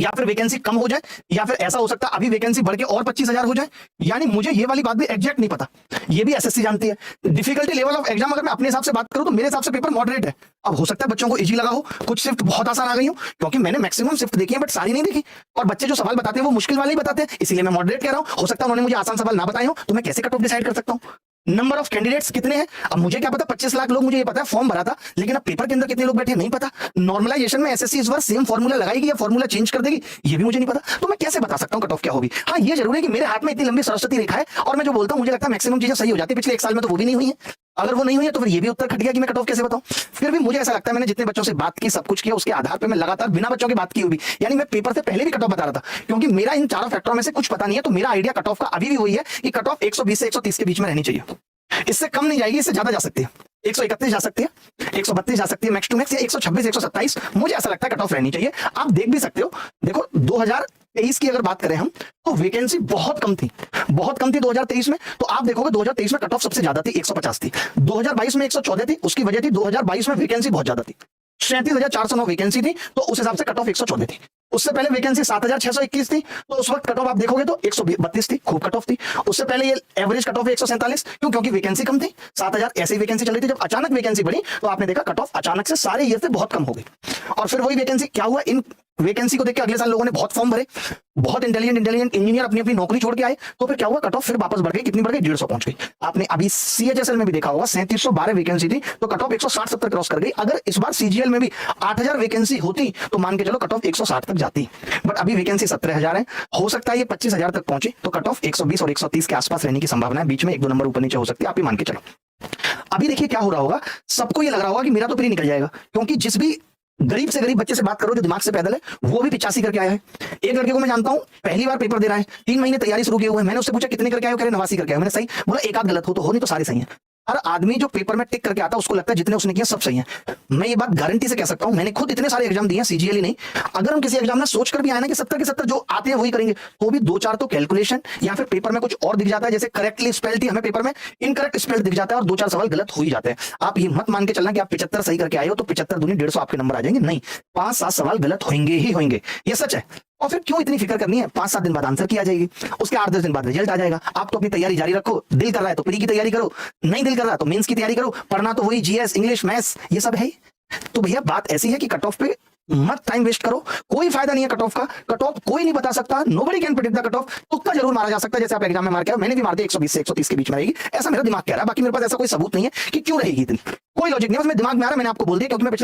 या फिर वैकेंसी कम हो जाए, या फिर ऐसा हो सकता है अभी वैकेंसी बढ़ के और 25,000 हो जाए। यानी मुझे ये वाली बात भी एग्जैक्ट नहीं पता, ये भी एसएससी जानती है। डिफिकल्टी लेवल ऑफ एग्जाम अगर मैं अपने हिसाब से बात करूं तो मेरे हिसाब से पेपर मॉडरेट है। अब हो सकता है बच्चों को इजी लगा हो, कुछ शिफ्ट बहुत आसान आ गई हो, क्योंकि मैंने मैक्सिमम शिफ्ट देखी है बट सारी नहीं देखी, और बच्चे जो सवाल बताते हैं वो मुश्किल वाले ही बताते हैं, इसीलिए मैं मॉडरेट कह रहा हूं। हो सकता है उन्होंने मुझे आसान सवाल ना बताए हो, तो मैं कैसे कट ऑफ डिसाइड कर सकता हूं? नंबर ऑफ कैंडिडेट्स कितने हैं, अब मुझे क्या पता 25 लाख लोग, मुझे ये पता है फॉर्म भरा था, लेकिन अब पेपर के अंदर कितने लोग बैठे नहीं पता। नॉर्मलाइजेशन में एसएससी इस बार सेम फॉर्मूला लगाएगी या फॉर्मूला चेंज कर देगी, ये भी मुझे नहीं पता। तो मैं कैसे बता सकता हूं कट ऑफ क्या होगी? हाँ, ये जरूर है कि मेरे हाथ में इतनी लंबी सरस्वती रेखा है और मैं जो बोलता हूं मुझे लगता है मैक्सिमम चीजें सही हो जाती है। पिछले 1 साल में तो वो भी नहीं हुई है। अगर वो नहीं हुई है तो फिर ये भी उत्तर खट गया कि मैं कट ऑफ कैसे बताऊं। फिर भी मुझे ऐसा लगता है मैंने जितने बच्चों से बात की, सब कुछ किया, उसके आधार पर मैं लगातार बिना बच्चों की बात की हुई, यानी मैं पेपर से पहले भी कट ऑफ बता रहा था, क्योंकि मेरा इन चारों फैक्टरों में से कुछ पता नहीं है। तो मेरा आइडिया कट ऑफ का अभी भी वही है कि कट ऑफ 120 से 130 के बीच में रहनी चाहिए। इससे कम नहीं जाएगी, इससे ज्यादा जा सकती है, 131 जा सकती है, 132 जा सकती है मैक्स टू मैक्स, या 126 127 मुझे ऐसा लगता है कट ऑफ रहनी चाहिए। आप देख भी सकते हो, देखो 2023 की अगर बात करें हम, तो वैकेंसी बहुत कम थी, बहुत कम थी 2023 में। तो आप देखोगे 2023 में कट ऑफ सबसे ज्यादा थी, 150 थी। 2022 में 114 थी, उसकी वजह थी 2022 में वैकेंसी बहुत ज्यादा थी, 37,409 वैकेंसी थी, तो उस हिसाब से कट ऑफ 114 थी। उससे पहले वैकेंसी 7,621 थी, तो उस वक्त कट ऑफ आप देखोगे तो 132 थी, खूब कट ऑफ थी। उससे पहले ये एवरेज कट ऑफ 147, क्यों? क्योंकि वैकेंसी कम थी, 7,000 ऐसी वैकेंसी चल रही थी। जब अचानक वैकेंसी बढ़ी तो आपने देखा कट ऑफ अचानक से सारे ईयर से बहुत कम हो गई। और फिर वही वैकेंसी क्या हुआ, इन वैकेंसी को देख के अगले साल लोगों ने बहुत फॉर्म भरे, बहुत इंटेलिजेंट इंजीनियर अपनी अपनी नौकरी छोड़ के आए, तो फिर क्या हुआ, कट ऑफ फिर वापस बढ़ गई। कितनी बढ़ गई? 150 पहुंच गई। आपने अभी सीएचएसएल में भी देखा होगा 3712 वैकेंसी थी, तो कट ऑफ 160-70 क्रॉस कर गई। अगर इस बार सीजीएल में भी 8,000 वैकेंसी होती तो मान के चलो कट ऑफ 160 तक जाती, बट अभी वैकेंसी 17,000 है। हो सकता है ये 25,000 तक पहुंचे, तो कट ऑफ 120 और 130 के आसपास रहने की संभावना है। बीच में 1-2 नंबर ऊपर नीचे हो सकती है, आप ही मान के चलो। अभी देखिए क्या हो रहा होगा, सबको ये लग रहा होगा कि मेरा तो प्री निकल जाएगा, क्योंकि जिस भी गरीब से गरीब बच्चे से बात करो जो दिमाग से पैदल है, वो भी 85 करके आया है। एक लड़के को मैं जानता हूं, पहली बार पेपर दे रहा है, 3 महीने तैयारी शुरू किए हुए हैं। मैंने उससे पूछा कितने करके आए हो, कह रहे 89 करके आए। मैंने सही बोला, एक आध गलत हो तो हो, नहीं तो सारे सही हैं। हर आदमी जो पेपर में टिक करके आता है उसको लगता है जितने उसने किया सब सही है। मैं ये बात गारंटी से कह सकता हूं, मैंने खुद इतने सारे एग्जाम दिए हैं, सीजीएल ही नहीं। अगर हम किसी एग्जाम में सोचकर भी आए ना कि 70 के 70 जो आते हैं वही करेंगे, तो भी 2-4 तो कैलकुलेशन या फिर पेपर में कुछ और दिख जाता है, जैसे करेक्टली स्पेल थी, हमें पेपर में इनकरेक्ट स्पेल दिख जाता है और 2-4 सवाल गलत हो ही जाते हैं। आप ये मत मान के चलना कि आप 75 सही करके आए हो तो 75 दूनी 150 आपके नंबर आ जाएंगे, नहीं, 5-7 सवाल गलत होंगे ही होंगे, ये सच है। और फिर क्यों इतनी फिक्र करनी है? 5-7 दिन बाद आंसर की आ जाएगी, उसके 8-10 दिन बाद रिजल्ट आ जाएगा। आप तो अपनी तैयारी जारी रखो, दिल कर रहा है तो प्री की तैयारी करो, नहीं दिल कर रहा तो मेंस की तैयारी करो, पढ़ना तो वही जीएस इंग्लिश मैथ्स ये सब है। तो भैया बात ऐसी है कि कट ऑफ पे मत टाइम वेस्ट करो, कोई फायदा नहीं है कट ऑफ का। कट ऑफ कोई नहीं बता सकता, nobody can predict the cut off. तुक्का जरूर मारा जा सकता है, जैसे आप एग्जाम में मार के आए, मैंने भी मार दिया 120 से 130 के बीच में रहेगी, ऐसा मेरा दिमाग कह रहा है। बाकी मेरे पास ऐसा कोई सबूत नहीं है कि क्यों रहेगी इतनी, कोई लॉजिक नहीं, बस मेरे दिमाग में आ रहा है, मैंने आपको बोल दिया, क्योंकि मैं पिछले